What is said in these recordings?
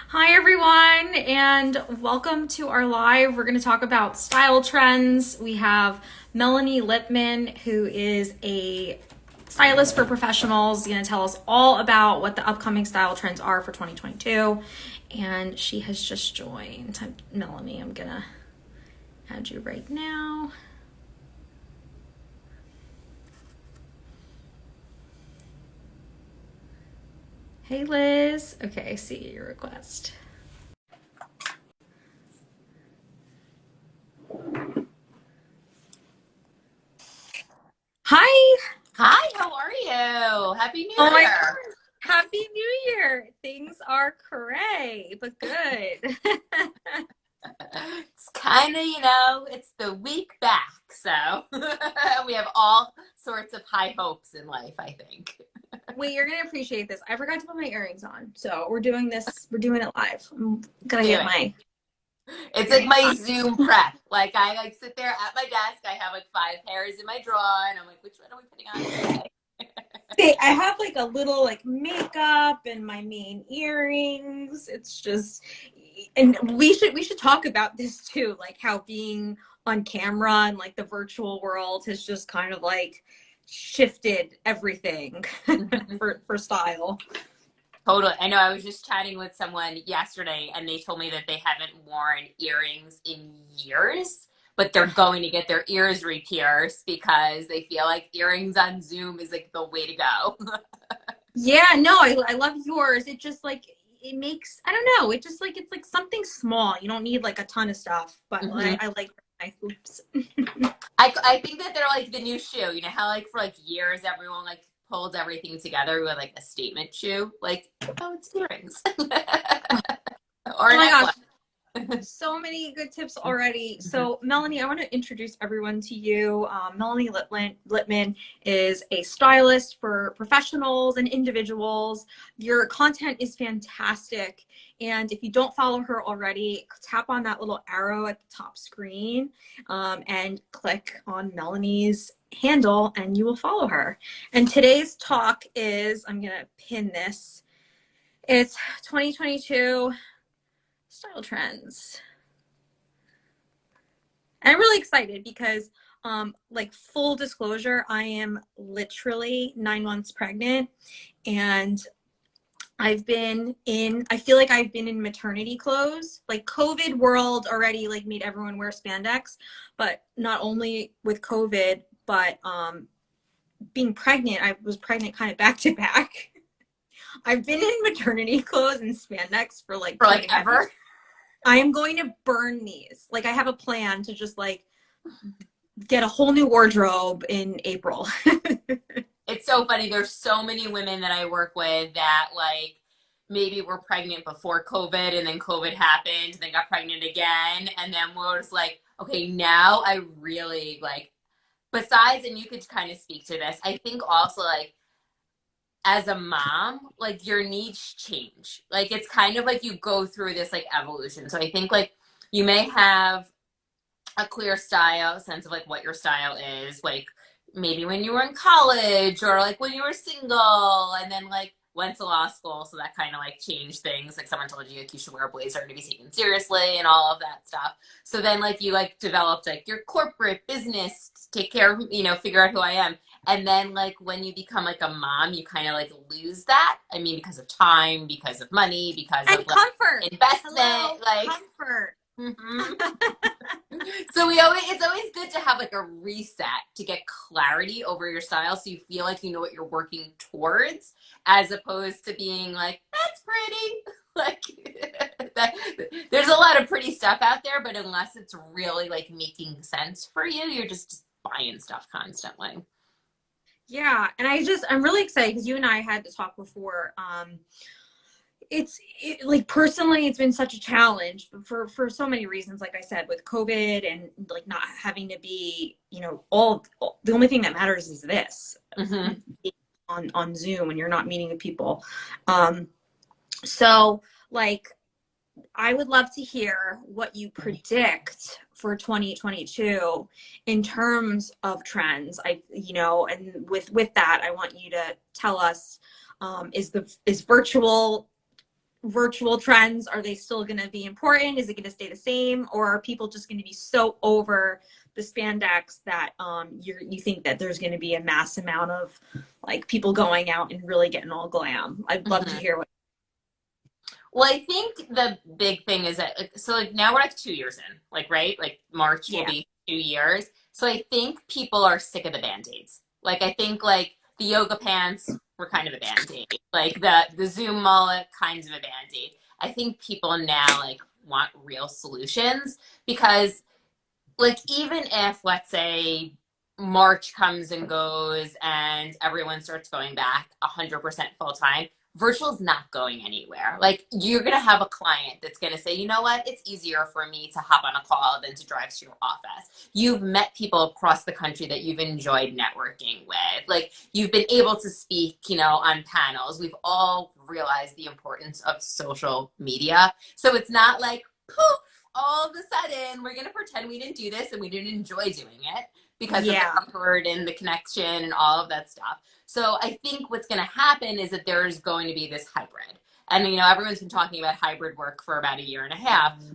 Hi, everyone, and welcome to our live. We're going to talk about style trends. We have Melanie Lippman, who is a stylist for professionals, going to tell us all about what the upcoming style trends are for 2022. And she has just joined. Melanie, I'm going to add you right now. Hey, Liz. Okay, I see your request. Hi. Hi, how are you? Happy New Oh my Year. God. Happy New Year. Things are cray, but good. It's kind of, it's the week back, so we have all sorts of high hopes in life, I think. Wait, you're gonna appreciate this. I forgot to put my earrings on. So we're doing this, we're doing it live. I'm gonna Do get it. my It's like earrings my on. Zoom prep. Like I sit there at my desk, I have like 5 pairs in my drawer, and I'm like, which one are we putting on today? See, I have like a little like makeup and my main earrings. It's just, and we should talk about this too, like how being on camera and like the virtual world has just kind of like shifted everything for style. Totally. I know I was just chatting with someone yesterday and they told me that they haven't worn earrings in years, but they're going to get their ears re-pierced because they feel like earrings on Zoom is like the way to go. Yeah, no, I love yours. It just like it makes, I don't know, it just like it's like something small. You don't need like a ton of stuff, but Hmm. I like my hoops. I think that they're like the new shoe. You know how like for like years everyone like pulled everything together with like a statement shoe? Like, oh, it's earrings. Or Oh a my gosh, necklace. so many good tips already. So, Melanie, I want to introduce everyone to you. Melanie Lippman is a stylist for professionals and individuals. Your content is fantastic. And if you don't follow her already, tap on that little arrow at the top screen and click on Melanie's handle, and you will follow her. And today's talk is, I'm going to pin this, it's 2022 style trends. And I'm really excited because, like, full disclosure, I am literally 9 months pregnant, and I feel like I've been in maternity clothes. Like, COVID world already like made everyone wear spandex, but not only with COVID, but being pregnant, I was pregnant kind of back to back. I've been in maternity clothes and spandex for like For two like and a half years. ever. I am going to burn these. Like, I have a plan to just like get a whole new wardrobe in April. It's so funny. There's so many women that I work with that like maybe were pregnant before COVID and then COVID happened and then got pregnant again. And then we're just like, okay, now I really like, besides, and you could kind of speak to this, I think also like as a mom, like your needs change. Like it's kind of like you go through this like evolution. So I think like you may have a clear style sense of like what your style is, like maybe when you were in college or like when you were single and then like went to law school, so that kind of like changed things, like someone told you like you should wear a blazer to be taken seriously and all of that stuff. So then like you like developed like your corporate business, take care of, figure out who I am. And then like when you become like a mom, you kind of like lose that. I mean, because of time, because of money, because of And like comfort. investment, Hello, like. comfort. Mhm. So it's always good to have like a reset to get clarity over your style so you feel like you know what you're working towards as opposed to being like, that's pretty. Like that, there's a lot of pretty stuff out there, but unless it's really like making sense for you, you're just buying stuff constantly. Yeah, and I'm really excited because you and I had to talk before. Like personally, it's been such a challenge for so many reasons. Like I said, with COVID and like not having to be, all the only thing that matters is this Mm-hmm. on Zoom when you're not meeting with people. So like I would love to hear what you predict for 2022 in terms of trends. And with that, I want you to tell us, is virtual virtual trends, are they still going to be important? Is it going to stay the same, or are people just going to be so over the spandex that you think that there's going to be a mass amount of like people going out and really getting all glam? I'd love to hear what. Well, I think the big thing is that, like, so like now we're like 2 years in, like, right? Like March will be 2 years. So I think people are sick of the band-aids. Like, I think like the yoga pants were kind of a band-aid. Like the Zoom mullet, kinds of a band-aid. I think people now like want real solutions because like even if, let's say, March comes and goes and everyone starts going back 100% full time, virtual is not going anywhere. Like you're going to have a client that's going to say, you know what, it's easier for me to hop on a call than to drive to your office. You've met people across the country that you've enjoyed networking with. Like you've been able to speak, you know, on panels. We've all realized the importance of social media. So it's not like, poof, all of a sudden we're going to pretend we didn't do this and we didn't enjoy doing it because of the comfort and the connection and all of that stuff. So I think what's going to happen is that there's going to be this hybrid. And, you know, everyone's been talking about hybrid work for about 1.5 years,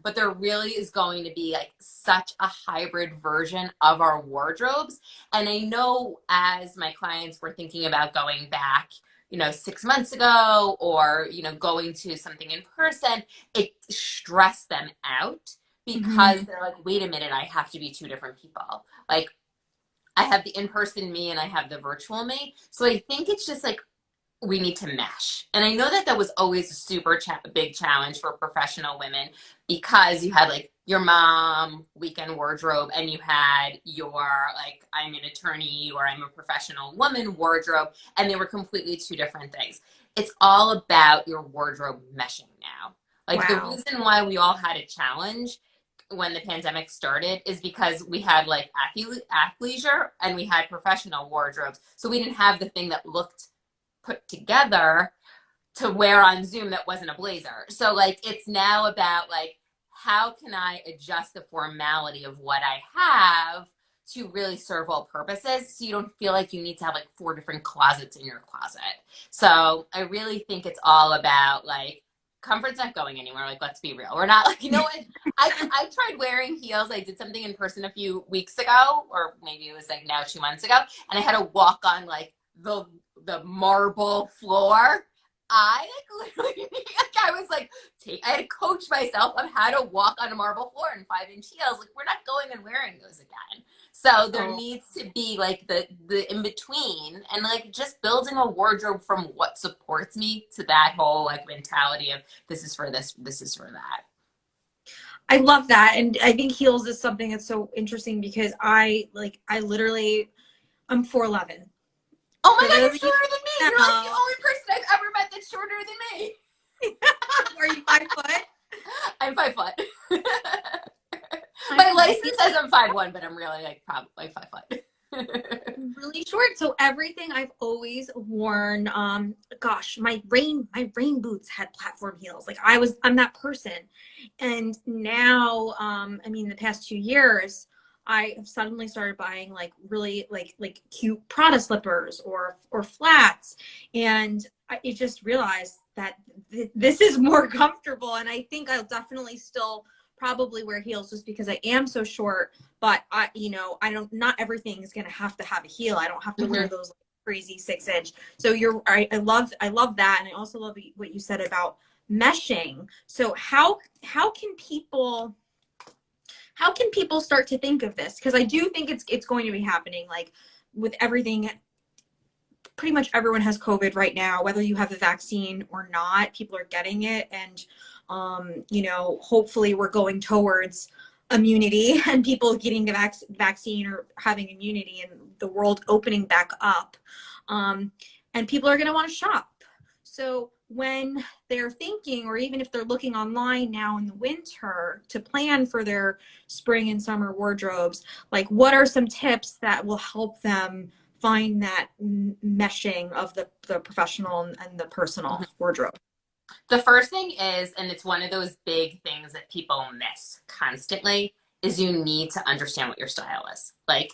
but there really is going to be like such a hybrid version of our wardrobes. And I know as my clients were thinking about going back, you know, 6 months ago or, you know, going to something in person, it stressed them out because they're like, wait a minute, I have to be two different people. Like I have the in-person me and I have the virtual me. So I think it's just like, we need to mesh. And I know that that was always a super big challenge for professional women because you had like your mom weekend wardrobe and you had your like I'm an attorney or I'm a professional woman wardrobe, and they were completely two different things. It's all about your wardrobe meshing now. Like the reason why we all had a challenge when the pandemic started is because we had like athleisure and we had professional wardrobes. So we didn't have the thing that looked put together to wear on Zoom that wasn't a blazer. So like it's now about like how can I adjust the formality of what I have to really serve all purposes so you don't feel like you need to have like 4 different closets in your closet. So I really think it's all about like comfort's not going anywhere. Like, let's be real. We're not like, you know what? I tried wearing heels. I did something in person a few weeks ago, or maybe it was like now 2 months ago. And I had to walk on like the marble floor. I like literally, like, I was like, I had to coach myself on how to walk on a marble floor in 5-inch heels. Like, we're not going and wearing those again. So there needs to be like the in between, and like just building a wardrobe from what supports me to that whole like mentality of this is for this, this is for that. I love that. And I think heels is something that's so interesting because I'm 4'11". Oh my God, you're shorter than me. You're like the only person I've ever met that's shorter than me. Are you 5 foot? I'm 5 foot. My license says I'm 5'1", but I'm really like probably like 5 foot. Really short. So everything I've always worn, my rain boots had platform heels. Like I'm that person. And now, the past 2 years, I have suddenly started buying like really like cute Prada slippers or flats. And I just realized that this is more comfortable. And I think I'll definitely still probably wear heels just because I am so short, but not everything is going to have a heel. I don't have to wear those crazy 6-inch. So I love that. And I also love what you said about meshing. So how can people start to think of this? Because I do think it's going to be happening, like with everything. Pretty much everyone has COVID right now, whether you have the vaccine or not, people are getting it. And, hopefully we're going towards immunity and people getting the vaccine or having immunity and the world opening back up. And people are going to want to shop. So when they're thinking, or even if they're looking online now in the winter to plan for their spring and summer wardrobes, like what are some tips that will help them find that meshing of the professional and the personal wardrobe? The first thing is, and it's one of those big things that people miss constantly, is you need to understand what your style is. Like,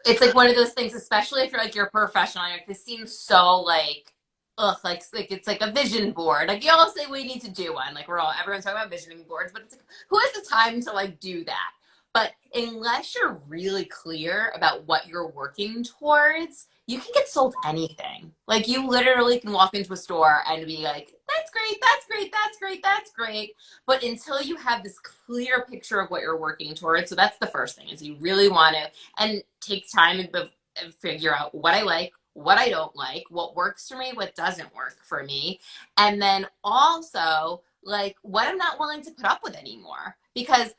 it's like one of those things, especially if you're a professional, like this seems so like ugh, like it's like a vision board. Like you all say we need to do one. Like everyone's talking about visioning boards, but it's like, who has the time to like do that? But unless you're really clear about what you're working towards, you can get sold anything. Like you literally can walk into a store and be like, that's great, that's great, that's great, that's great. But until you have this clear picture of what you're working towards, so that's the first thing is you really want to and take time and figure out what I like, what I don't like, what works for me, what doesn't work for me. And then also like what I'm not willing to put up with anymore. Because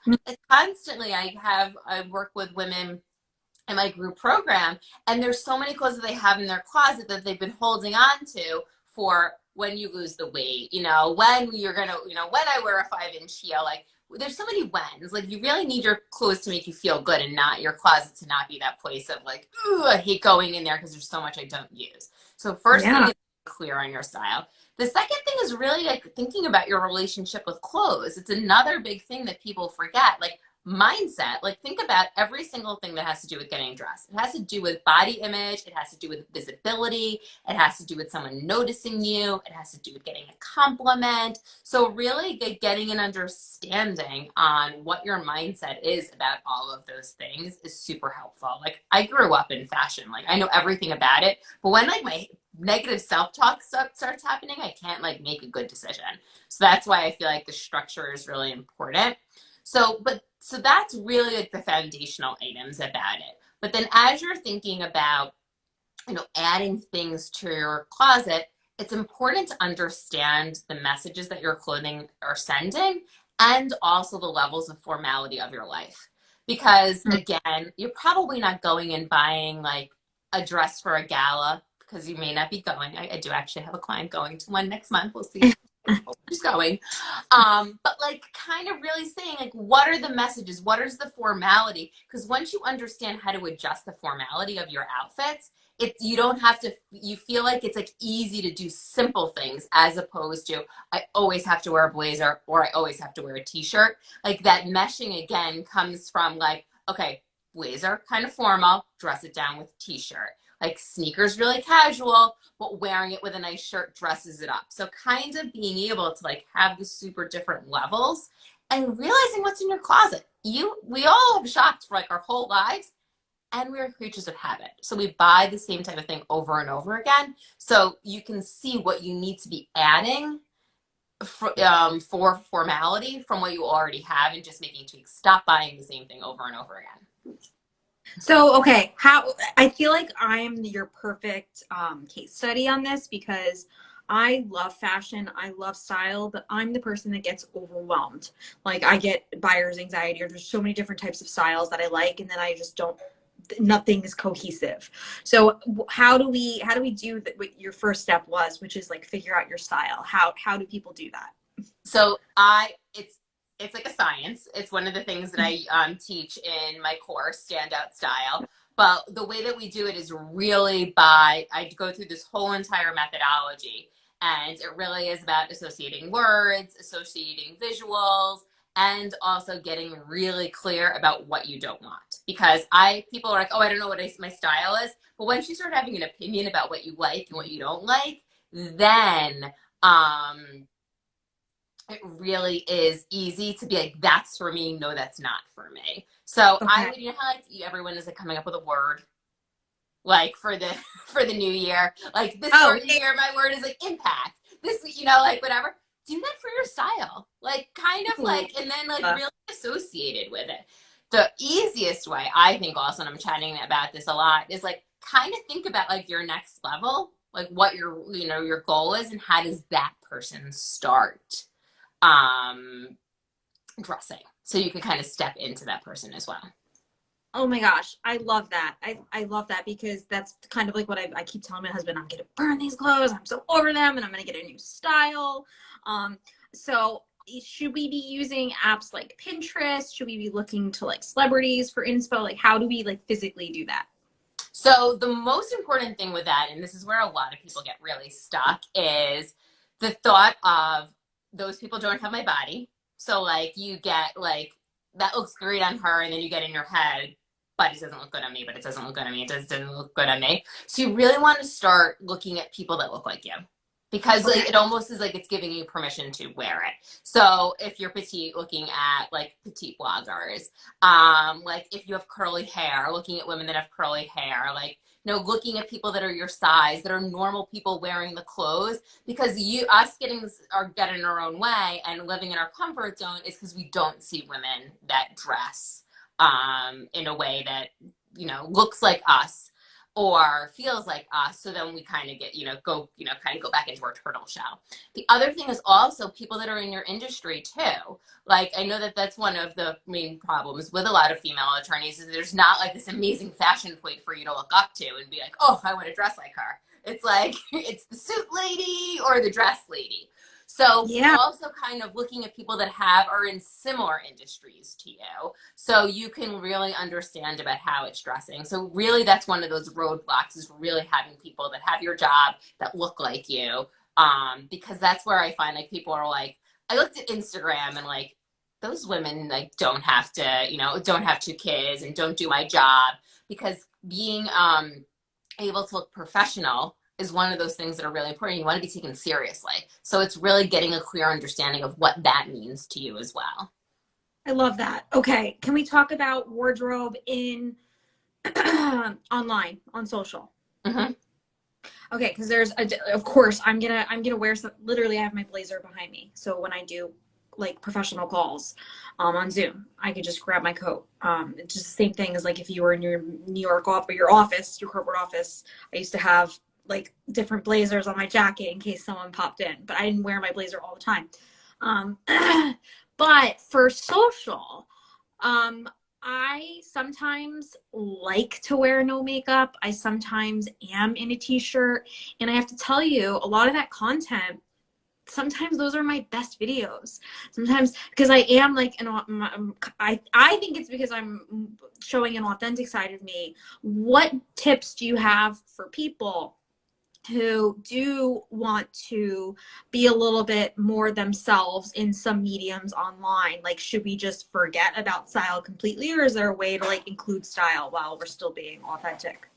constantly I work with women in my group program, and there's so many clothes that they have in their closet that they've been holding on to for when you lose the weight, when you're gonna, when I wear a 5-inch heel, like there's so many whens. Like you really need your clothes to make you feel good and not your closet to not be that place of like, ooh, I hate going in there because there's so much I don't use. So first thing is clear on your style. The second thing is really like thinking about your relationship with clothes. It's another big thing that people forget. Like mindset, like think about every single thing that has to do with getting dressed. It has to do with body image. It has to do with visibility. It has to do with someone noticing you. It has to do with getting a compliment. So really getting an understanding on what your mindset is about all of those things is super helpful. Like I grew up in fashion. Like I know everything about it, but when like my negative self-talk starts happening, I can't like make a good decision. So that's why I feel like the structure is really important. So that's really like the foundational items about it. But then as you're thinking about, adding things to your closet, it's important to understand the messages that your clothing are sending and also the levels of formality of your life. Because again, you're probably not going and buying like a dress for a gala because you may not be going. I do actually have a client going to one next month. We'll see. She's going. But like kind of really saying like, what are the messages? What is the formality? Because once you understand how to adjust the formality of your outfits, you don't have to, you feel like it's like easy to do simple things as opposed to, I always have to wear a blazer or I always have to wear a t-shirt. Like that meshing again comes from like, okay, blazer, kind of formal, dress it down with t-shirt. Like sneakers, really casual, but wearing it with a nice shirt dresses it up. So kind of being able to like have the super different levels and realizing what's in your closet. We all have shopped for like our whole lives and we're creatures of habit. So we buy the same type of thing over and over again. So you can see what you need to be adding for formality from what you already have and just making tweaks. Stop buying the same thing over and over again. So, okay, I feel like I'm your perfect case study on this because I love fashion, I love style, but I'm the person that gets overwhelmed. Like I get buyer's anxiety, or there's so many different types of styles that I like, and then I just don't. Nothing is cohesive. So, how do we do that? What your first step was, which is like figure out your style. How do people do that? So it's like a science. It's one of the things that I teach in my course, Standout Style. But the way that we do it is really I go through this whole entire methodology. And it really is about associating words, associating visuals, and also getting really clear about what you don't want. Because people are like, oh, I don't know what my style is. But once you start having an opinion about what you like and what you don't like, then it really is easy to be like, that's for me. No, that's not for me. So okay. I would, how like everyone is like coming up with a word, like for the new year, like this word of the year, my word is like impact. This, like whatever. Do that for your style, like kind of like, and then like really associated with it. The easiest way, I think, also, and I'm chatting about this a lot, is like kind of think about like your next level, like what your goal is, and how does that person start dressing, so you could kind of step into that person as well. Oh my gosh, I love that. I love that because that's kind of like what I keep telling my husband. I'm gonna burn these clothes, I'm so over them, and I'm gonna get a new style. So should we be using apps like Pinterest? Should we be looking to like celebrities for inspo? Like how do we like physically do that? So the most important thing with that, and this is where a lot of people get really stuck, is the thought of those people don't have my body. So like you get like, that looks great on her, and then you get in your head, but it doesn't look good on me, but it doesn't look good on me, it doesn't look good on me. So you really want to start looking at people that look like you. because Okay. like it almost is like it's giving you permission to wear it. So if you're petite, looking at like petite bloggers, like if you have curly hair, looking at women that have curly hair, like looking at people that are your size, that are normal people wearing the clothes, because us getting in our own way and living in our comfort zone is because we don't see women that dress in a way that looks like us or feels like us. So then we kind of get, kind of go back into our turtle shell. The other thing is also people that are in your industry too. Like, I know that that's one of the main problems with a lot of female attorneys is there's not like this amazing fashion plate for you to look up to and be like, oh, I want to dress like her. It's like, it's the suit lady or the dress lady. So Yeah. also kind of looking at people that are in similar industries to you, so you can really understand about how it's dressing. So really that's one of those roadblocks, is really having people that have your job that look like you. Because that's where I find like people are like, I looked at Instagram and like those women like don't have to, don't have two kids and don't do my job, because being able to look professional is one of those things that are really important. You want to be taken seriously. So it's really getting a clear understanding of what that means to you as well. I love that. Okay. Can we talk about wardrobe in online, on social? Mm-hmm. Okay, because of course I'm gonna wear some. Literally, I have my blazer behind me, so when I do like professional calls on Zoom, I could just grab my coat. It's just the same thing as like if you were in your New York office, your office, your corporate office. I used to have like different blazers on my jacket in case someone popped in, but I didn't wear my blazer all the time. Um, but for social, um, I sometimes like to wear no makeup. I sometimes am in a t-shirt. And I have to tell you, a lot of that content, sometimes those are my best videos. Sometimes because I am like, I think it's because I'm showing an authentic side of me. What tips do you have for people who do want to be a little bit more themselves in some mediums online? Like, should we just forget about style completely, or is there a way to like include style while we're still being authentic?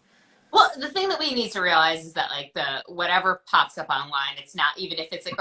Well, the thing that we need to realize is that like the whatever pops up online, it's not, even if it's like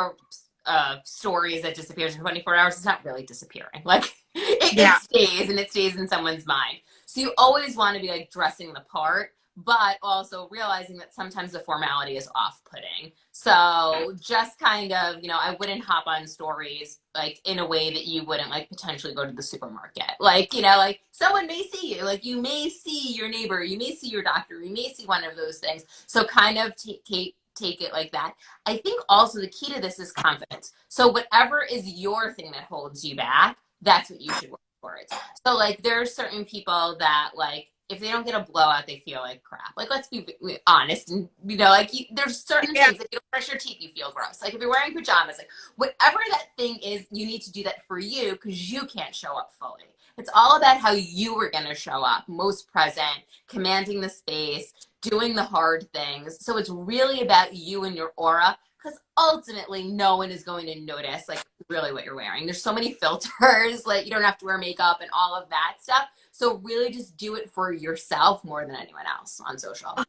a stories that disappears in 24 hours, it's not really disappearing. Like it Yeah. stays, and it stays in someone's mind. So you always want to be like dressing the part, but also realizing that sometimes the formality is off-putting. So just kind of, I wouldn't hop on stories like in a way that you wouldn't like potentially go to the supermarket. Like, like someone may see you, like you may see your neighbor, you may see your doctor, you may see one of those things. So kind of take it like that. I think also the key to this is confidence. So whatever is your thing that holds you back, that's what you should work towards. So like there are certain people that like if they don't get a blowout, they feel like crap. Like let's be honest, and like there's certain Yeah. things like you don't brush your teeth, you feel gross. Like if you're wearing pajamas, like whatever that thing is, you need to do that for you because you can't show up fully. It's all about how you were going to show up, most present, commanding the space, doing the hard things. So it's really about you and your aura, because ultimately no one is going to notice like really what you're wearing. There's so many filters, like you don't have to wear makeup and all of that stuff. So really just do it for yourself more than anyone else on social.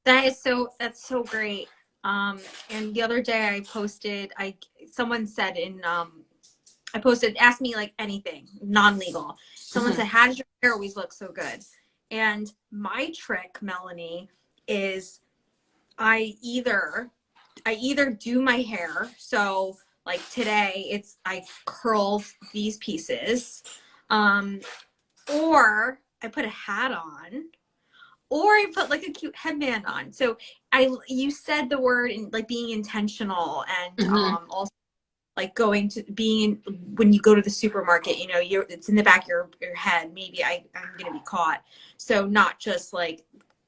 That's so great. And the other day someone said I posted, asked me like anything non-legal. Someone said, how does your hair always look so good? And my trick, Melanie, is I either do my hair. So like today I curl these pieces, or I put a hat on, or I put like a cute headband on. So you said the word in like being intentional, and Mm-hmm. also like going to being when you go to the supermarket, it's in the back of your head. Maybe I'm going to be caught. So not just like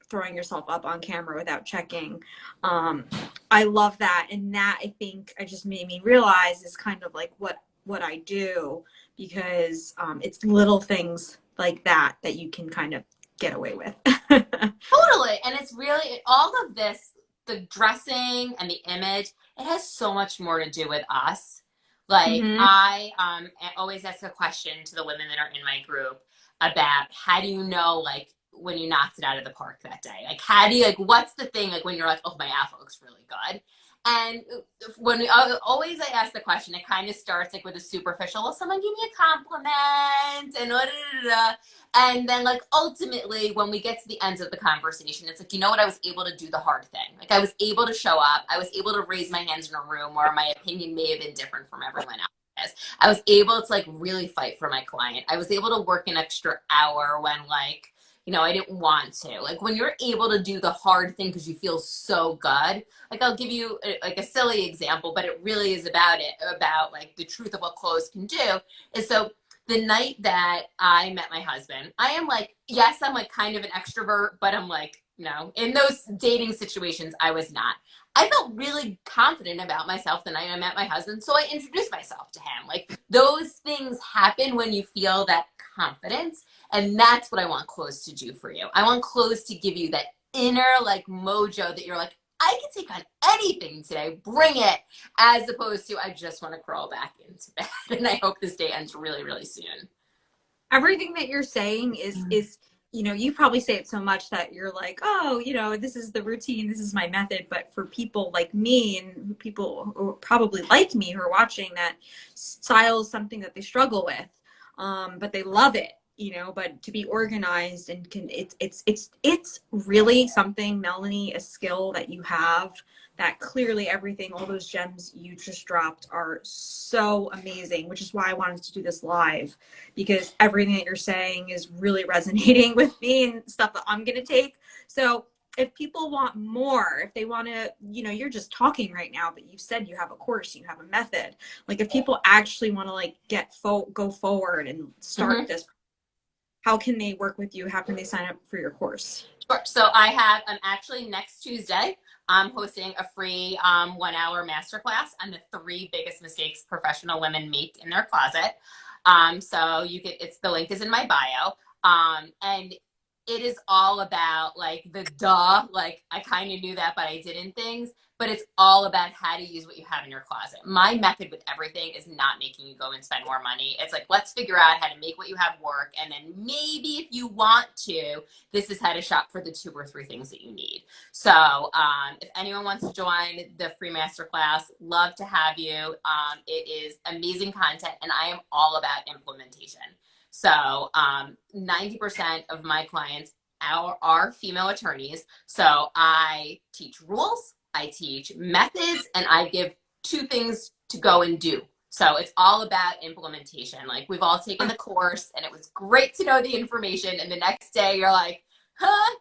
throwing yourself up on camera without checking. I love that. And that I think I just made me realize is kind of like what I do, because it's little things like that you can kind of get away with. Totally. And it's really all of this, the dressing and the image, it has so much more to do with us. Like Hmm. I always ask a question to the women that are in my group about how do you know like when you knocked it out of the park that day? Like how do you like what's the thing like when you're like, oh, my outfit looks really good? And when always I ask the question, it kind of starts like with a superficial, well, someone give me a compliment and da, da, da, da. And then like ultimately when we get to the end of the conversation, it's like, you know what, I was able to do the hard thing. Like I was able to show up. I was able to raise my hands in a room where my opinion may have been different from everyone else. I was able to like really fight for my client. I was able to work an extra hour when like, you know, I didn't want to. Like when you're able to do the hard thing because you feel so good. Like I'll give you like a silly example, but it really is about like the truth of what clothes can do. Is so the night that I met my husband, I am like, yes, I'm like kind of an extrovert, but I'm like, no, in those dating situations, I was not. I felt really confident about myself the night I met my husband, so I introduced myself to him. Like those things happen when you feel that confidence, and that's what I want clothes to do for you. I want clothes to give you that inner like mojo that you're like, I can take on anything today, bring it, as opposed to I just want to crawl back into bed. And I hope this day ends really, really soon. Everything that you're saying is, you know, you probably say it so much that you're like, oh, you know, this is the routine, this is my method. But for people like me and people who probably like me who are watching, that style is something that they struggle with, but they love it, you know. But to be organized and it's really something, Melanie, a skill that you have, that clearly everything, all those gems you just dropped are so amazing, which is why I wanted to do this live, because everything that you're saying is really resonating with me and stuff that I'm going to take. So if people want more, if they want to, you know, you're just talking right now, but you said you have a course, you have a method. Like if people actually want to like go forward and start this, how can they work with you? How can they sign up for your course? Sure. So I'm actually next Tuesday, I'm hosting a free 1 hour masterclass on the 3 biggest mistakes professional women make in their closet. So the link is in my bio. And it is all about like the like I kind of knew that, but I didn't things. But it's all about how to use what you have in your closet. My method with everything is not making you go and spend more money. It's like, let's figure out how to make what you have work. And then maybe if you want to, this is how to shop for the 2 or 3 things that you need. So if anyone wants to join the free masterclass, love to have you. It is amazing content, and I am all about implementation. So 90% of my clients are female attorneys. So I teach rules, I teach methods, and I give 2 things to go and do. So it's all about implementation. Like we've all taken the course and it was great to know the information. And the next day you're like, huh?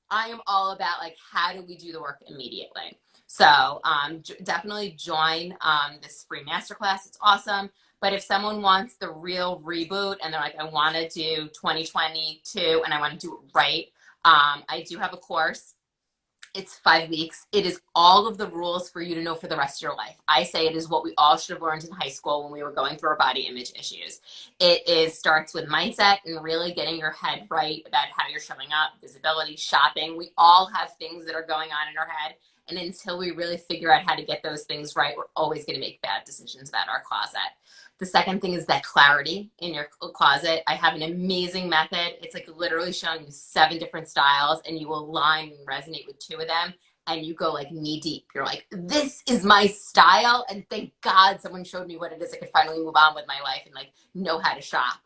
I am all about like, how do we do the work immediately? So definitely join this free masterclass. It's awesome. But if someone wants the real reboot and they're like, I want to do 2022 and I want to do it right, I do have a course. It's 5 weeks. It is all of the rules for you to know for the rest of your life. I say it is what we all should have learned in high school when we were going through our body image issues. Starts with mindset and really getting your head right about how you're showing up, visibility, shopping. We all have things that are going on in our head. And until we really figure out how to get those things right, we're always going to make bad decisions about our closet. The second thing is that clarity in your closet. I have an amazing method. It's like literally showing you 7 different styles, and you align and resonate with 2 of them, and you go like knee deep. You're like, this is my style, and thank God someone showed me what it is. I could finally move on with my life and like know how to shop.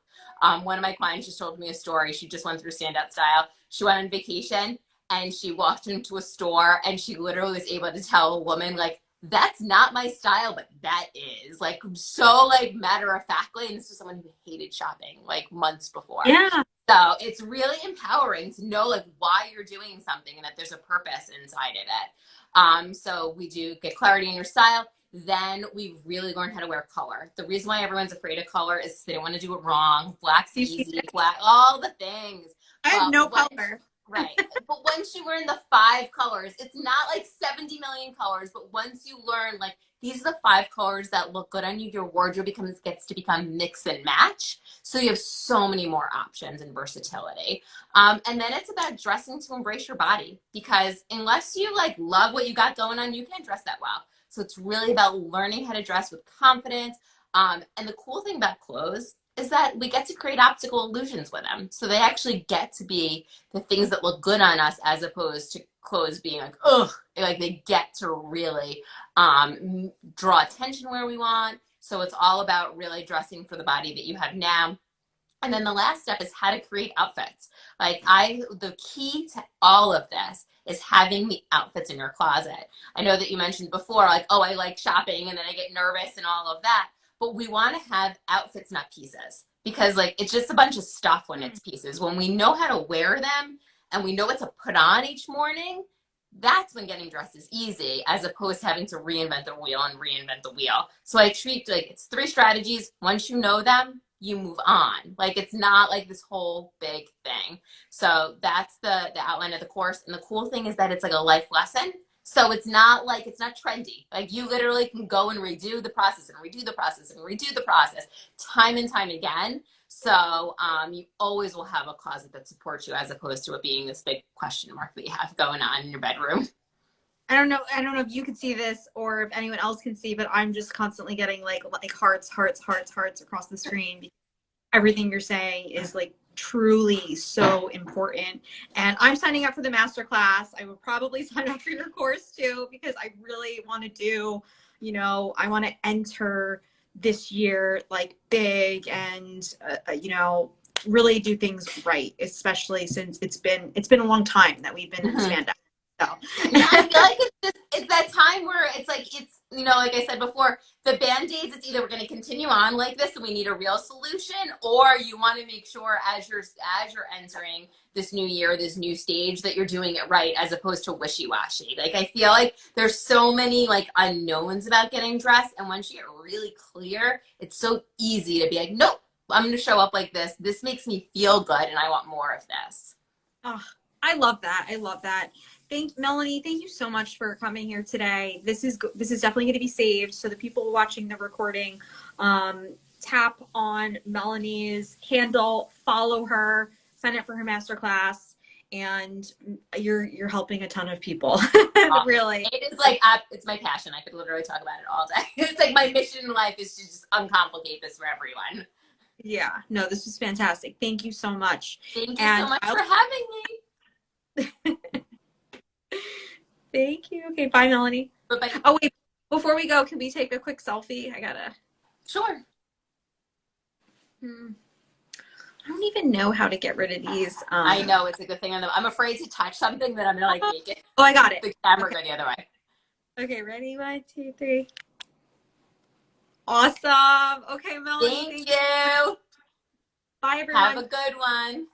One of my clients just told me a story. She just went through standout style. She went on vacation and she walked into a store and she literally was able to tell a woman like, that's not my style, but that is, like, so like matter of factly. And this was someone who hated shopping like months before. Yeah. So it's really empowering to know like why you're doing something and that there's a purpose inside of it. So we do get clarity in your style. Then we really learn how to wear color. The reason why everyone's afraid of color is they don't want to do it wrong. Black's easy, black, all the things. I have no color. Right. But once you learn the 5 colors, it's not like 70 million colors, but once you learn like these are the 5 colors that look good on you, your wardrobe gets to become mix and match. So you have so many more options and versatility. And then it's about dressing to embrace your body, because unless you like love what you got going on, you can't dress that well. So it's really about learning how to dress with confidence. And the cool thing about clothes is that we get to create optical illusions with them. So they actually get to be the things that look good on us as opposed to clothes being like, ugh, like they get to really draw attention where we want. So it's all about really dressing for the body that you have now. And then the last step is how to create outfits. The key to all of this is having the outfits in your closet. I know that you mentioned before, like, oh, I like shopping and then I get nervous and all of that. But we want to have outfits, not pieces, because like it's just a bunch of stuff when it's pieces. When we know how to wear them and we know what to put on each morning, that's when getting dressed is easy, as opposed to having to reinvent the wheel and reinvent the wheel. So I treat like it's 3 strategies. Once you know them, you move on. Like it's not like this whole big thing. So that's the outline of the course. And the cool thing is that it's like a life lesson. So it's not trendy. Like you literally can go and redo the process and redo the process and redo the process time and time again. So you always will have a closet that supports you, as opposed to it being this big question mark that you have going on in your bedroom. I don't know if you can see this or if anyone else can see, but I'm just constantly getting like hearts across the screen, because everything you're saying is like truly so important. And I'm signing up for the masterclass. I would probably sign up for your course too, because I really want to do, I want to enter this year like big and, really do things right, especially since it's been a long time that we've been in this pandemic. So. Yeah, I feel like it's that time where it's like I said before, the band-aids, it's either we're going to continue on like this and we need a real solution, or you want to make sure as you're entering this new year, this new stage, that you're doing it right, as opposed to wishy-washy. Like I feel like there's so many like unknowns about getting dressed, and once you get really clear, it's so easy to be like, nope, I'm going to show up like this. This makes me feel good and I want more of this. Oh, I love that. Melanie, thank you so much for coming here today. This is definitely going to be saved. So the people watching the recording, tap on Melanie's handle, follow her, sign up for her masterclass, and you're helping a ton of people. Really. It is like, it's my passion. I could literally talk about it all day. It's like my mission in life is to just uncomplicate this for everyone. Yeah, no, this is fantastic. Thank you so much. Thank you so much for having me. Thank you. Okay, bye, Melanie. Bye-bye. Oh, wait, before we go, can we take a quick selfie? Sure. I don't even know how to get rid of these. I know, it's a good thing. I'm afraid to touch something that I'm gonna like make it. Oh, I got it. The camera go the other way. Okay, ready? 1, 2, 3. Awesome. Okay, Melanie. Thank you. Bye, everyone. Have a good one.